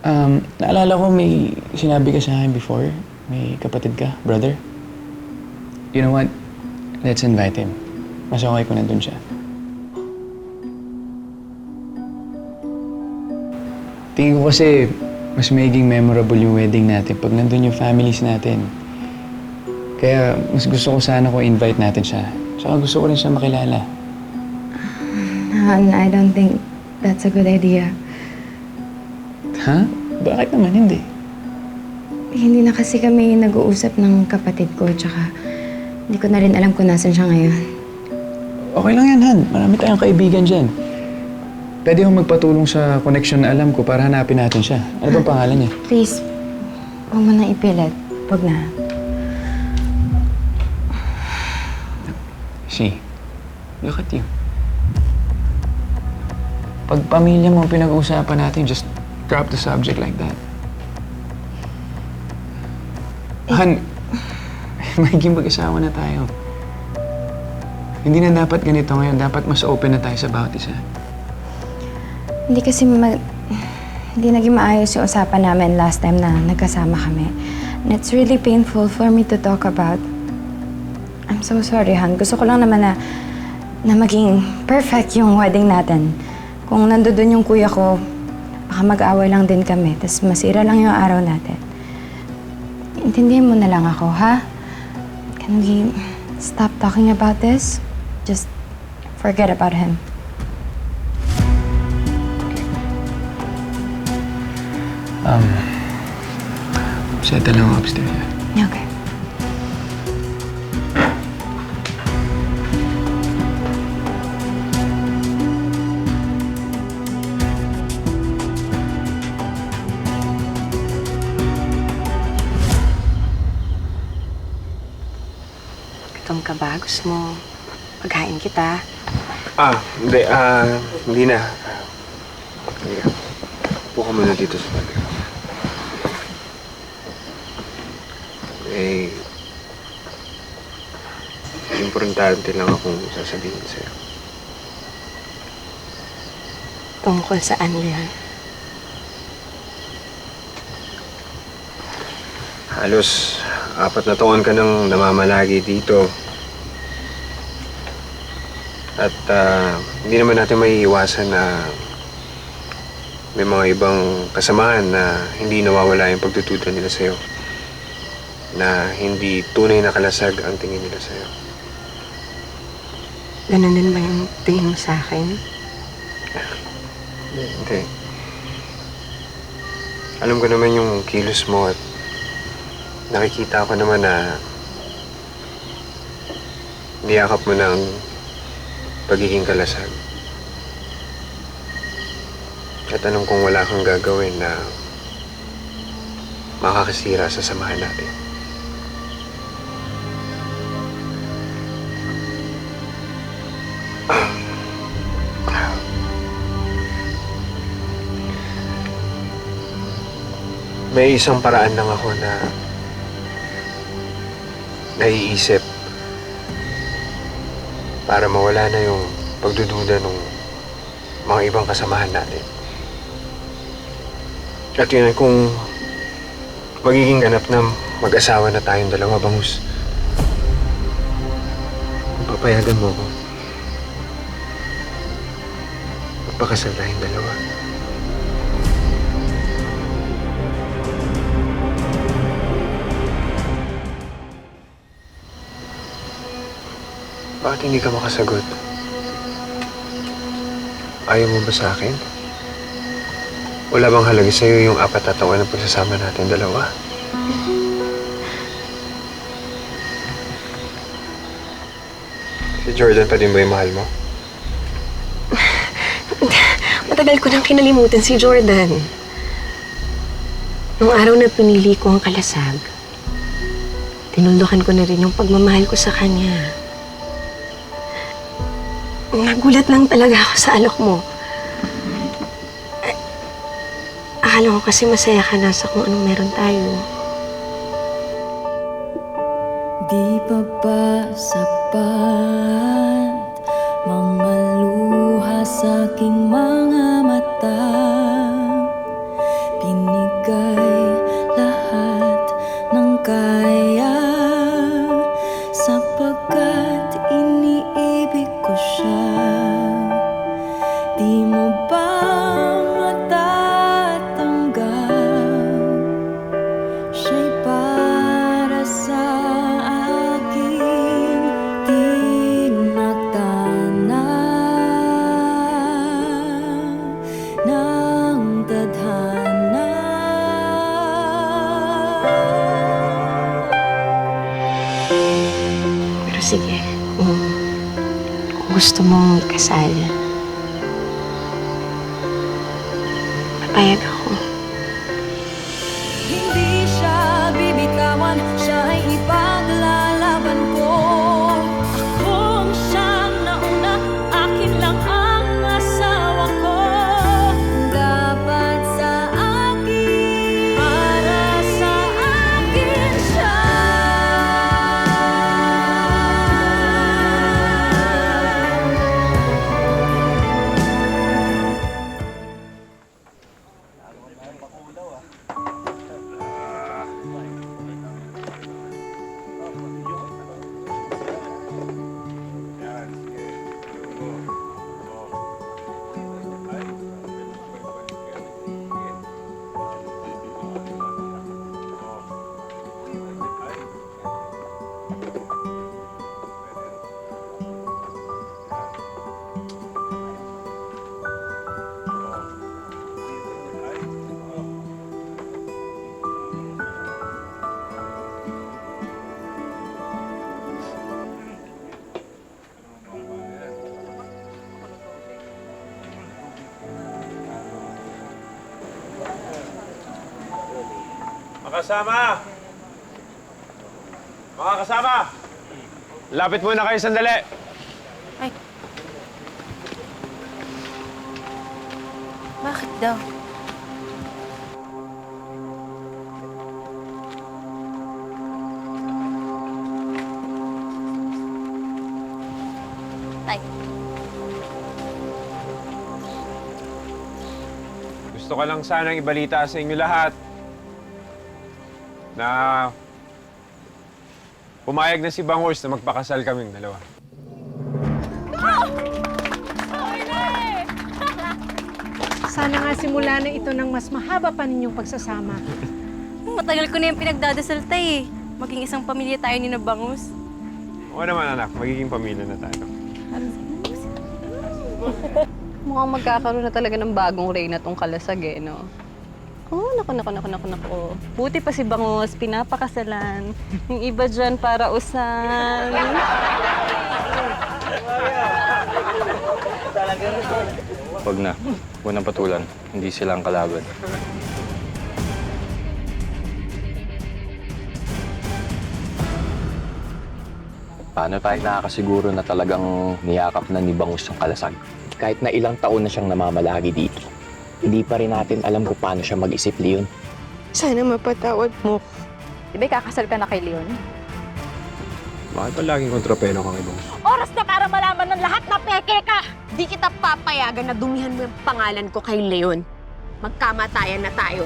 Naalala ko may sinabi ka sa akin before. May kapatid ka, brother. You know what? Let's invite him. Mas okay kung nandun siya. Tingin ko kasi mas magiging memorable yung wedding natin pag nandun yung families natin. Kaya mas gusto ko sana kung invite natin siya. Saka gusto ko rin siya makilala. Han, I don't think that's a good idea. Ha? Bakit naman hindi? Hindi na kasi kami nag-uusap ng kapatid ko, tsaka hindi ko na rin alam kung nasan siya ngayon. Okay lang yan, Han. Marami tayong kaibigan dyan. Pwede akong magpatulong sa connection na alam ko para hanapin natin siya. Ano bang pangalan niya? Please, huwag mo nang ipilit. Huwag na. See, look at you. Pag pamilya mo ang pinag-uusapan natin, just drop the subject like that. Han, magiging mag-asawa na tayo. Hindi na dapat ganito ngayon. Dapat mas open na tayo sa bawat isa. Hindi kasi hindi naging maayos yung usapan namin last time na nagkasama kami. And it's really painful for me to talk about. I'm so sorry, Han. Gusto ko lang naman na maging perfect yung wedding natin. Kung nandoon yung kuya ko, baka mag-away lang din kami. Tapos masira lang yung araw natin. Intindihin mo na lang ako, ha? Can we stop talking about this? Just forget about him. Settle lang ako upstairs. Okay. Gutom ka ba? Gusto mo paghain kita? Hindi. Hindi na. Upo ka muna dito sa tabi. Importante lang akong sasabihin sa'yo. Tungkol saan yan? Halos 4 na taon ka nang namamalagi dito. At hindi naman natin maiiwasan na may mga ibang kasamahan na hindi nawawala yung pagdududa nila sa'yo. Na hindi tunay na kalasag ang tingin nila sa'yo. Ganun din ba yung tingin mo sa akin? Hindi. Alam ko naman yung kilos mo at nakikita ko naman na niyakap mo ng pagiging kalasag. At alam kong wala kang gagawin na makakasira sa samahan natin. May isang paraan lang ako na naiisip para mawala na yung pagdududa ng mga ibang kasamahan natin. At yun ay kung magiging ganap na mag-asawa na tayong dalawa, bangus. Papayagan mo ako. Magpakasal tayong dalawa. Bakit hindi ka makasagot? Ayaw mo ba sa akin? Wala bang halaga sa'yo yung 4 na taon na pagsasama natin dalawa? Si Jordan pa din ba yung mahal mo? Matagal ko nang kinalimutan si Jordan. Nung araw na pinili ko ang kalasag, tinundukan ko na rin yung pagmamahal ko sa kanya. Nagulat lang talaga ako sa alok mo. Akala ko kasi masaya ka na sa kung anong meron tayo. Di pa ba sapat mga luha sa aking mga mata? ibigay lahat ng kaya sapagkat iniibig ko siya. Di mo ba matatanggap? Siya'y para sa akin tinatana ng tadhana. Pero sige, kung gusto mong ikasal, papayag ako. Hindi siya bibitawan, siya'y ipaglalaban ko. Akong siyang nauna, akin lang ang asawa ko. Dapat sa akin, para sa akin siya. Makasama! Mga kasama! Lapit muna kayo sandali. Bakit daw? Tay, Gusto ko lang sanang ibalita sa inyo lahat na pumayag na si Bangus na magpakasal kaming dalawa. Sana nga simula na ito ng mas mahaba pa ninyong pagsasama. matagal ko na yung pinagdadasal tay eh. Maging isang pamilya tayo ni na Bangus. Oo naman anak, magiging pamilya na tayo. Mukhang magkakaroon na talaga ng bagong reyna tong Kalasag eh, no? Oh, naku. Buti pa si Bangus, pinapakasalan. Yung iba dyan para usan. Huwag na. Huwag nang patulan. Hindi sila ang kalaban. Paano tayo nakakasiguro na talagang niyakap na ni Bangus ang Kalasag? Kahit na ilang taon na siyang namamalagi dito, hindi pa rin natin alam kung paano siya mag-isip, Leon. Sana mapatawad mo. Di ba kakasal ka na kay Leon? Bakit pa laging kontrapeno kang ibang? Oras na para malaman ng lahat na peke ka! Di kita papayagan na dumihan mo yung pangalan ko kay Leon. Magkamatayan na tayo.